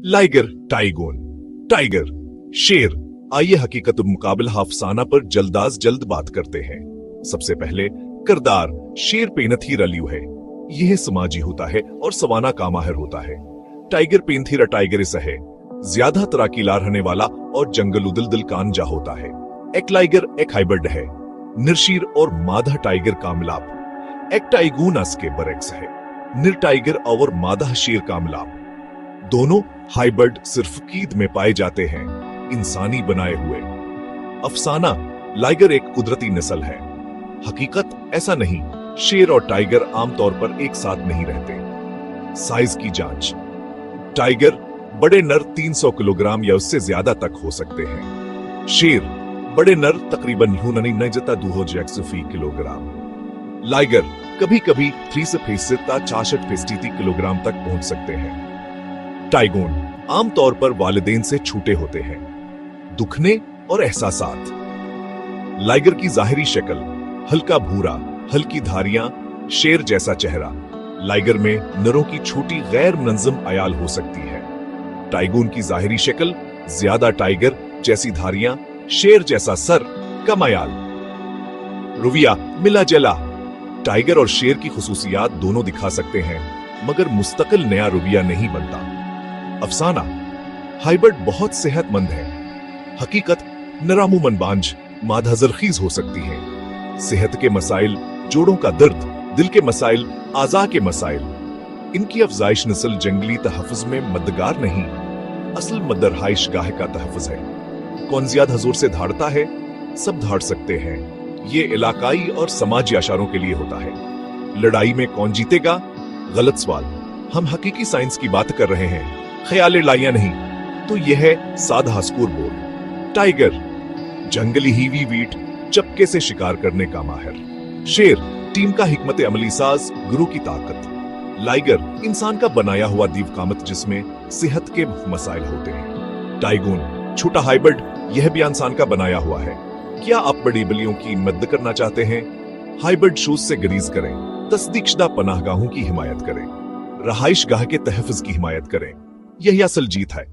Liger, टाइगोन, tiger, शेर। आइए हकीकत मुकाबला अफसाना पर जल्द बात करते हैं। सबसे पहले किरदार शेर पेनथीरा लियू है। यह समाजी होता है और सवाना का माहिर होता है। टाइगर पेनथीरा टाइगरिस है, ज्यादा तराकीला रहने वाला और जंगल उदल कानजा होता है। एक लाइगर एक हाइब्रिड है, निरशीर और मादा टाइगर का मिलाप। एक टाइगूनस के बरेक्स है, निर टाइगर और मादा शेर का मिलाप। दोनों हाइब्रिड सिर्फ कीद में पाए जाते हैं, इंसानी बनाए हुए। अफसाना, लाइगर एक कुदरती नस्ल है। हकीकत ऐसा नहीं, शेर और टाइगर आमतौर पर एक साथ नहीं रहते। साइज की जांच, टाइगर बड़े नर 300 किलोग्राम या उससे ज्यादा तक हो सकते हैं। शेर बड़े नर तकरीबन 260 किलोग्राम। लाइगर कभी कभी 360 किलोग्राम तक पहुंच सकते हैं। टाइगोन आमतौर पर वालिदैन से छूटे होते हैं, दुखने और एहसासात। लाइगर की जाहिरी शक्ल हल्का भूरा, हल्की धारियां, शेर जैसा चेहरा। लाइगर में नरों की छोटी गैर मुनज़्ज़म अयाल हो सकती है। टाइगोन की जाहिरी शक्ल ज्यादा टाइगर जैसी धारियां, शेर जैसा सर, कम अयाल। रुविया मिला जला, टाइगर और शेर की खुसूसियात दोनों दिखा सकते हैं, मगर मुस्तकिल नया रुविया नहीं बनता। अफसाना, हाइब्रिड बहुत सेहतमंद है। हकीकत नरामुमन बांझ, मादा जरखीज हो सकती है। सेहत के मसाइल, जोड़ों का दर्द, दिल के मसाइल, आज़ा के मसाइल। इनकी अफजाइश नस्ल जंगली तहफ़्फ़ुज़ में मददगार नहीं, असल मदरहाइश गाह का तहफ़्फ़ुज़ है। कौन ज्यादा जोर से धाड़ता है? सब धाड़ सकते हैं। ये इलाकाई और समाजी इशारों के लिए होता है। लड़ाई में कौन जीतेगा? गलत सवाल। हम हकीकी साइंस की बात कर रहे हैं, ख्याल लाइया नहीं। तो यह है साधा स्कोर बोर्ड। टाइगर जंगली हीवी वीट, चपके से शिकार करने का माहिर। शेर टीम का हिकमत अमली साज, गुरु की ताकत। लाइगर इंसान का बनाया हुआ दीवकामत, जिसमें सेहत के मसाइल होते हैं। टाइगोन छोटा हाइब्रिड, यह भी इंसान का बनाया हुआ है। क्या आप बड़ी बिल्लियों की मदद करना चाहते हैं? हाइब्रिड शूज से गरीज करें, तस्दीकशुदा पनाहगाहों की हिमायत करें, रहाइश गाह के तहफ़्फ़ुज़ की हिमायत करें। यही असल जीत है।